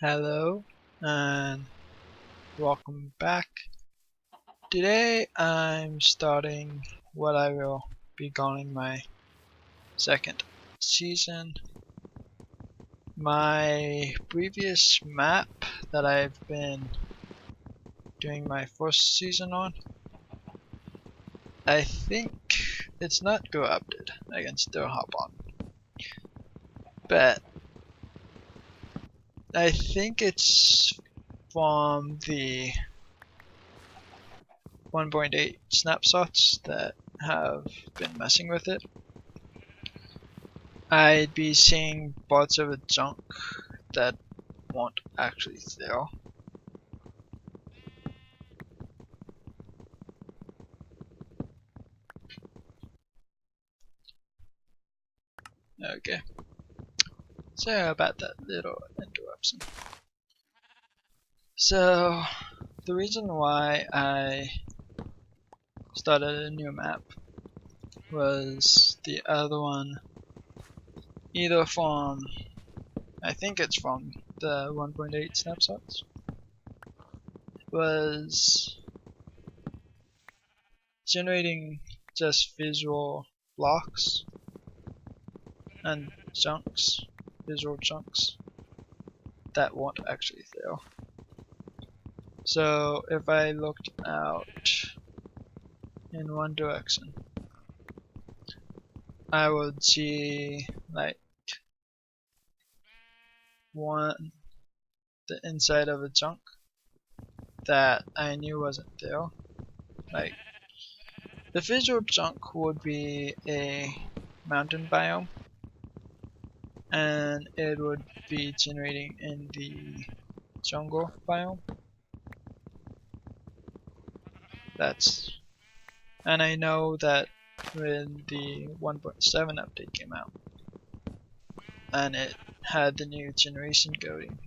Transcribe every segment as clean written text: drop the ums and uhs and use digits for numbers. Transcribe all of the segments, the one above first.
Hello and welcome back. Today I'm starting what I will be calling my second season. My previous map that I've been doing my first season on, I think it's not corrupted. I can still hop on. But I think it's from the 1.8 snapshots that have been messing with it. I'd be seeing parts of a junk that won't actually there. Okay. Sorry about that little interruption. So, the reason why I started a new map was the other one, either from, I think it's from the 1.8 snapshots, was generating just visual blocks and chunks, visual chunks that won't actually fail. So if I looked out in one direction, I would see like the inside of a chunk that I knew wasn't there. Like the visual chunk would be a mountain biome, and it would be generating in the jungle biome. And I know that when the 1.7 update came out and it had the new generation coding,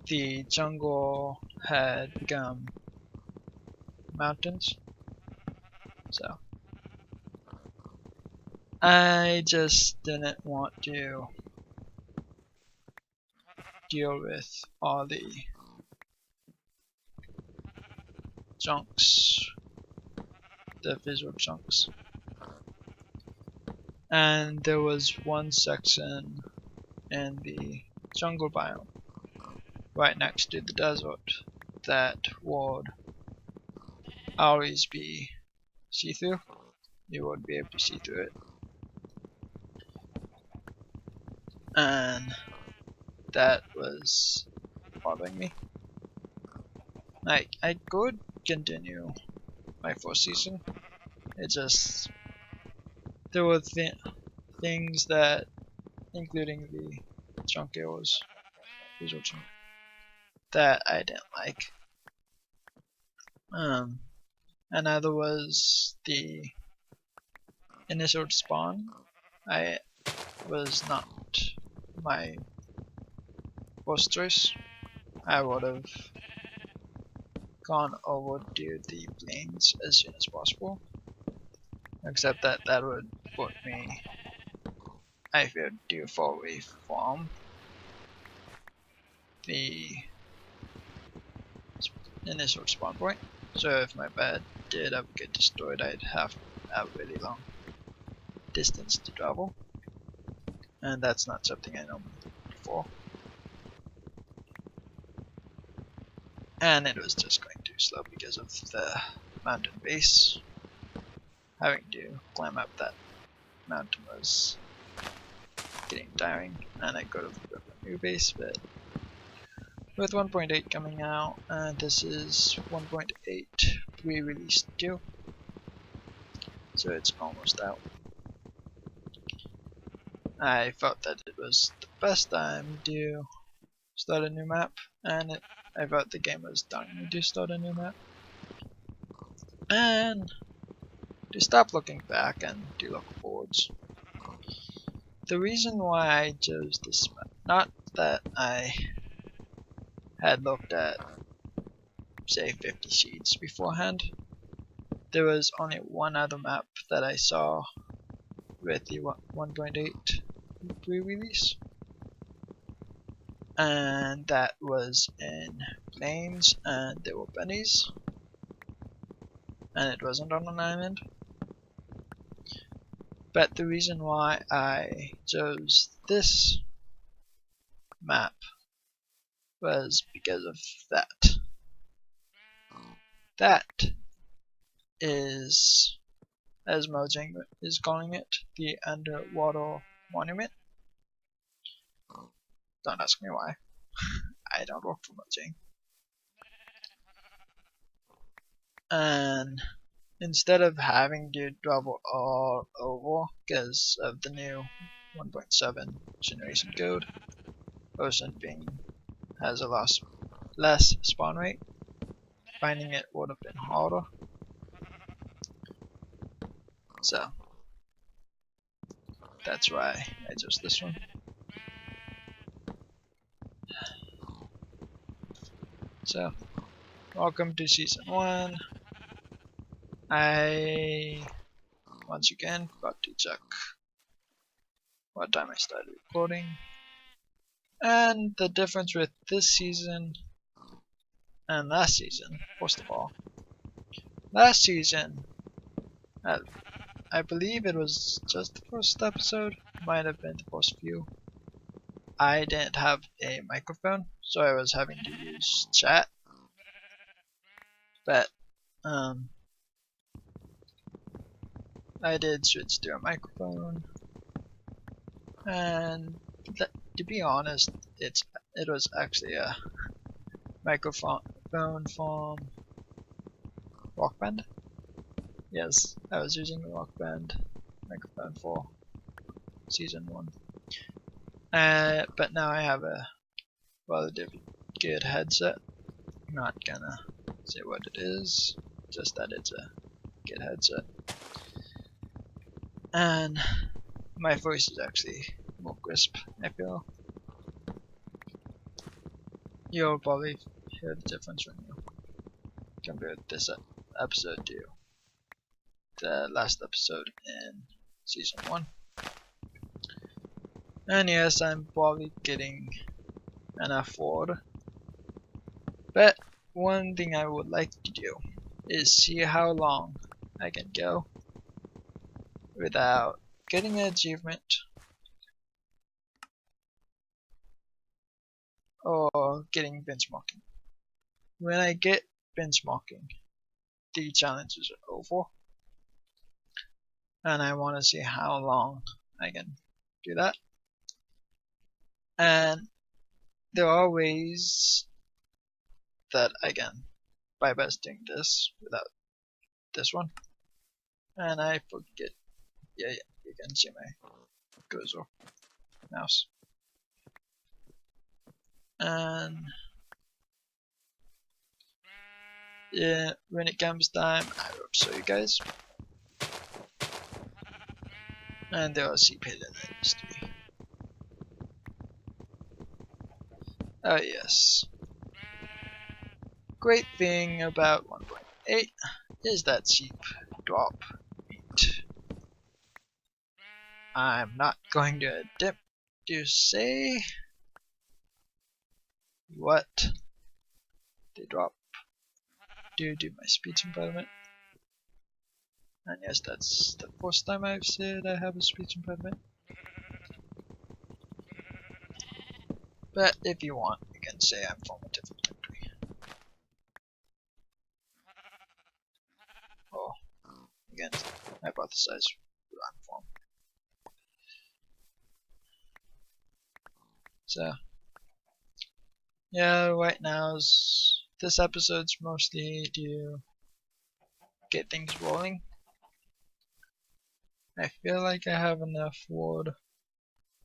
the jungle had become mountains. So I just didn't want to deal with all the chunks, the visual chunks. And there was one section in the jungle biome right next to the desert that would always be see-through. You would be able to see through it. And that was bothering me. Like, I could continue my first season. It just, there were things that, including the chunk arrows, visual chunk, that I didn't like. Another was the initial spawn. I was not my first choice. I would have gone over to the plains as soon as possible, except that that would put me, I feel, too far away from the initial spawn point. So if my bed did ever get destroyed, I'd have a really long distance to travel, and that's not something I normally look for. And it was just going too slow because of the mountain base. Having to climb up that mountain was getting tiring, and I could have built a new base, but with 1.8 coming out, and this is 1.8 pre-release 2, so it's almost out. I felt that it was the best time to start a new map, and I felt the game was telling me to start a new map. And to stop looking back and to look forwards. The reason why I chose this map, not that I had looked at, say, 50 seeds beforehand. There was only one other map that I saw with the 1.8 pre-release. and that was in plains, and there were bunnies, and it wasn't on an island. But the reason why I chose this map was because of that. That is, as Mojang is calling it, the underwater monument. Don't ask me why. I don't work for Mojang. And instead of having to travel all over because of the new 1.7 generation code, Ocean Being has a less spawn rate. Finding it would have been harder. So that's why I chose this one. So welcome to season 1. I once again got to check what time I started recording. And the difference with this season and last season, first of all, last season, I believe it was just the first episode, might have been the first few. I didn't have a microphone, so I was having to use chat. But I did switch to a microphone, and to be honest, it was actually a microphone from Rock Band. Yes, I was using the Rock Band microphone for season 1. But now I have a relatively good headset. I'm not gonna say what it is, just that it's a good headset. And my voice is actually more crisp, I feel. You'll probably hear the difference when you compare this episode to the last episode in season 1. And yes, I'm probably getting enough water. But one thing I would like to do is see how long I can go without getting an achievement or getting benchmarking. When I get benchmarking, the challenges are over, and I want to see how long I can do that. And there are ways that I can bypass doing this without this one. And I forget. Yeah, you can see my cursor mouse. And yeah, when it comes time, I will show you guys. And there are CP in the industry. Oh yes. Great thing about 1.8 is that sheep drop meat. I'm not going to attempt to say what they drop due to my speech impediment. And yes, that's the first time I've said I have a speech impediment. But if you want, you can say I'm from a different country. Or, again, hypothesize where I'm from. So, yeah, right now, this episode's mostly to get things rolling. I feel like I have enough wood.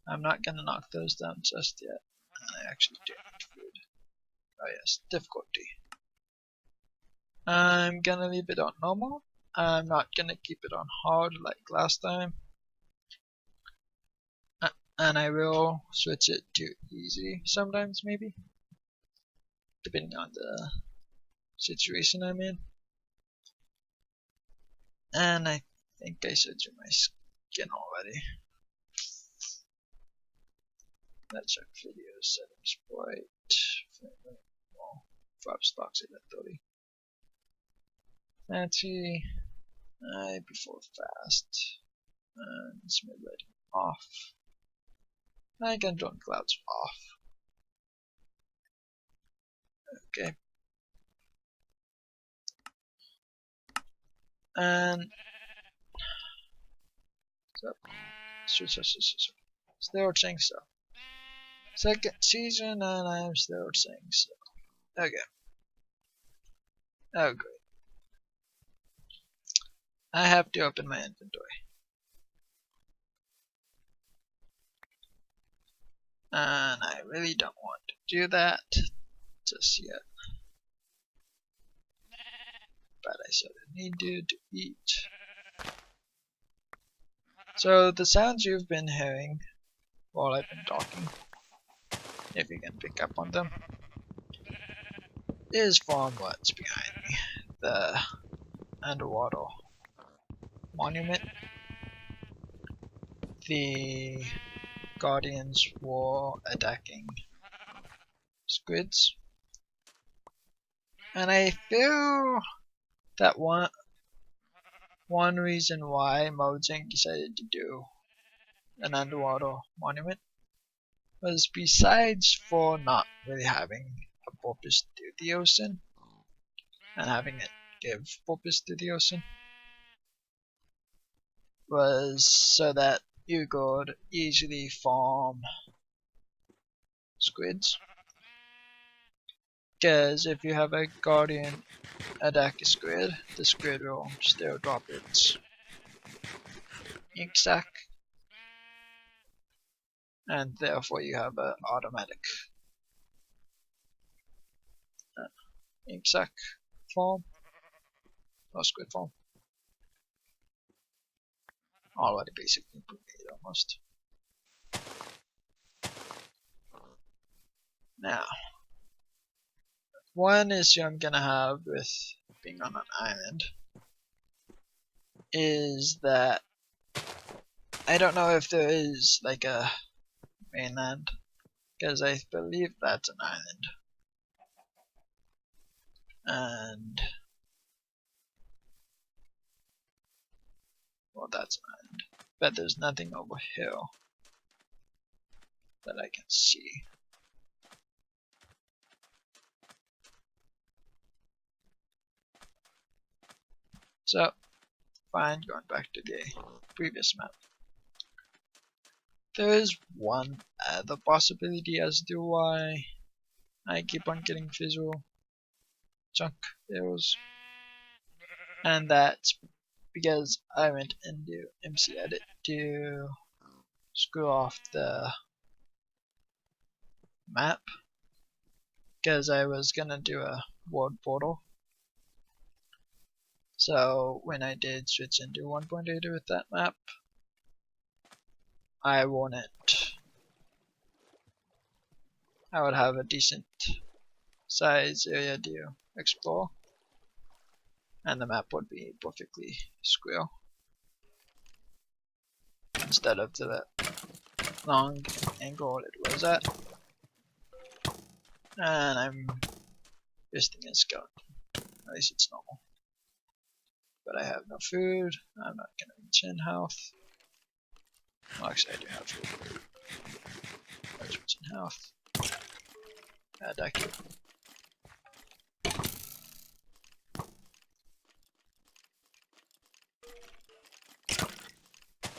I'm not gonna knock those down just yet. I actually do need food. Oh yes, difficulty. I'm gonna leave it on normal. I'm not gonna keep it on hard like last time. And I will switch it to easy sometimes maybe. Depending on the situation I'm in. And I think I showed you my skin already. Let's check video settings. Bright. Five stocks at 30. Fancy. Before fast. And smooth lighting off. I can turn clouds off. Okay. And so still saying so. Second season, and I'm still saying so. Okay. Oh, great. I have to open my inventory. And I really don't want to do that just yet. But I sort of need to eat. So the sounds you've been hearing while I've been talking, if you can pick up on them, is from what's behind me. The underwater monument. The Guardians were attacking squids. And I feel that one reason why Mojang decided to do an underwater monument was, besides for not really having a purpose to the ocean and having it give purpose to the ocean, was so that you could easily farm squids. Because if you have a guardian attack a squid, the squid will still drop its ink sac, and therefore you have an automatic ink sac form, or squid form. Already basically completed almost. Now, one issue I'm gonna have with being on an island is that I don't know if there is like a mainland, because I believe that's an island. And well, that's an island, but there's nothing over here that I can see. So, fine, going back to the previous map. There is one other possibility as to why I keep on getting visual junk errors, and that's because I went into MC Edit to screw off the map, because I was gonna do a world portal. So when I did switch into 1.8 with that map, I would have a decent size area to explore, and the map would be perfectly square instead of the long angle it was at. And I'm visiting a skeleton. At least it's normal. But I have no food. I'm not gonna reach in health. Well, actually, I do have food. Let's reach in health. Add accurate.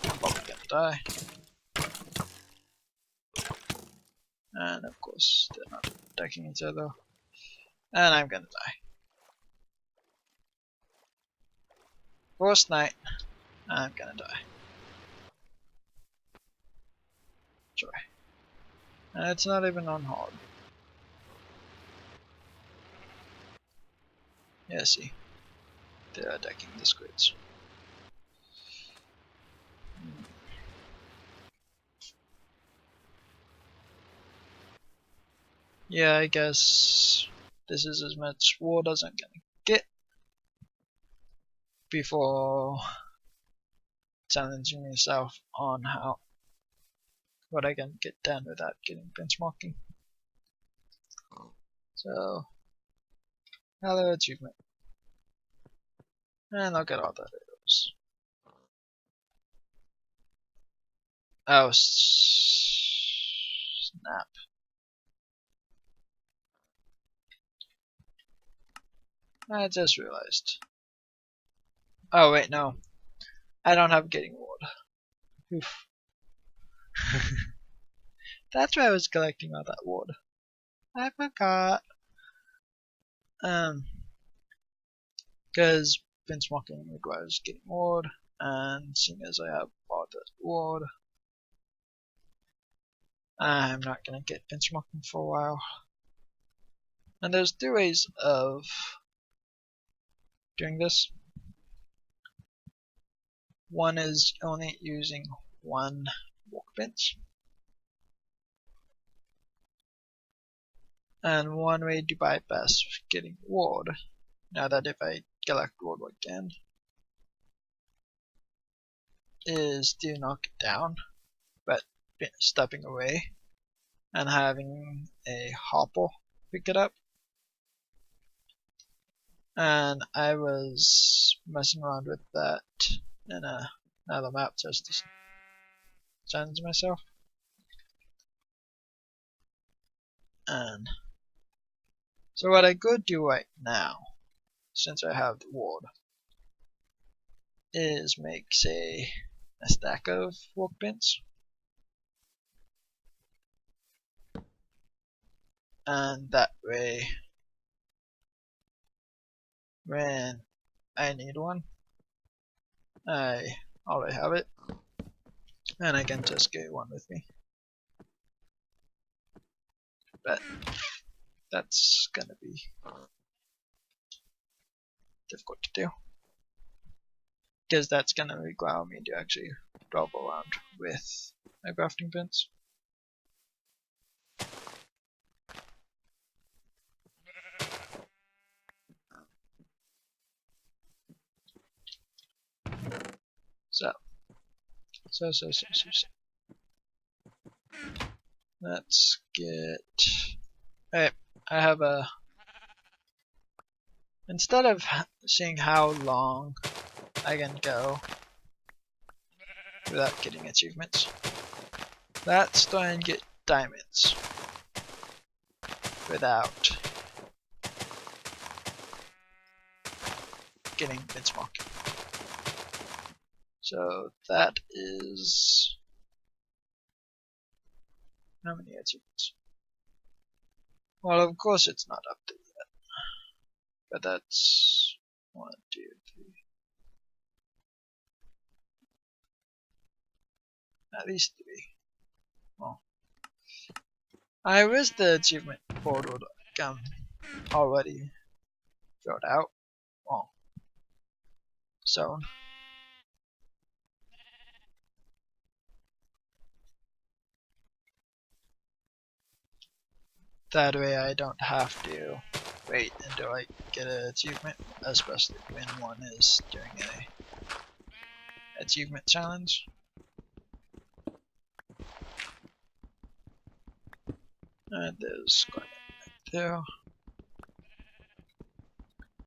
I'm probably gonna die. And of course, they're not attacking each other. And I'm gonna die. First night, I'm gonna die. Try. And it's not even on hard. Yeah, see. They're attacking the squids. Yeah, I guess this is as much water as I'm gonna get before challenging myself on how what I can get done without getting benchmarking. So, hello achievement. And I'll get all that arrows. Oh, snap. I just realized. Oh, wait, no. I don't have getting wood. Oof. That's why I was collecting all that wood. I forgot. Because benchmarking requires getting wood, and seeing as I have all that wood, I'm not gonna get benchmarking for a while. And there's two ways of doing this. One is only using one workbench, and one way to bypass getting wood. Now that if I collect wood again, is to knock it down, but stepping away and having a hopper pick it up. And I was messing around with that in another map just to challenge myself. And so what I could do right now, since I have the wood, is make, say, a stack of workbench. And that way, when I need one, I already have it, and I can just get one with me. But that's gonna be difficult to do, because that's gonna require me to actually drop around with my crafting pins. So let's get. Alright, I have a. Instead of seeing how long I can go without getting achievements, let's try and get diamonds without getting benchmarking. So that is how many achievements? Well, of course it's not up to yet, but that's 1, 2, 3. At least 3. Well, I wish the achievement board would come already filled out. Well, so that way I don't have to wait until I get an achievement, especially when one is doing a achievement challenge. And there's going right there.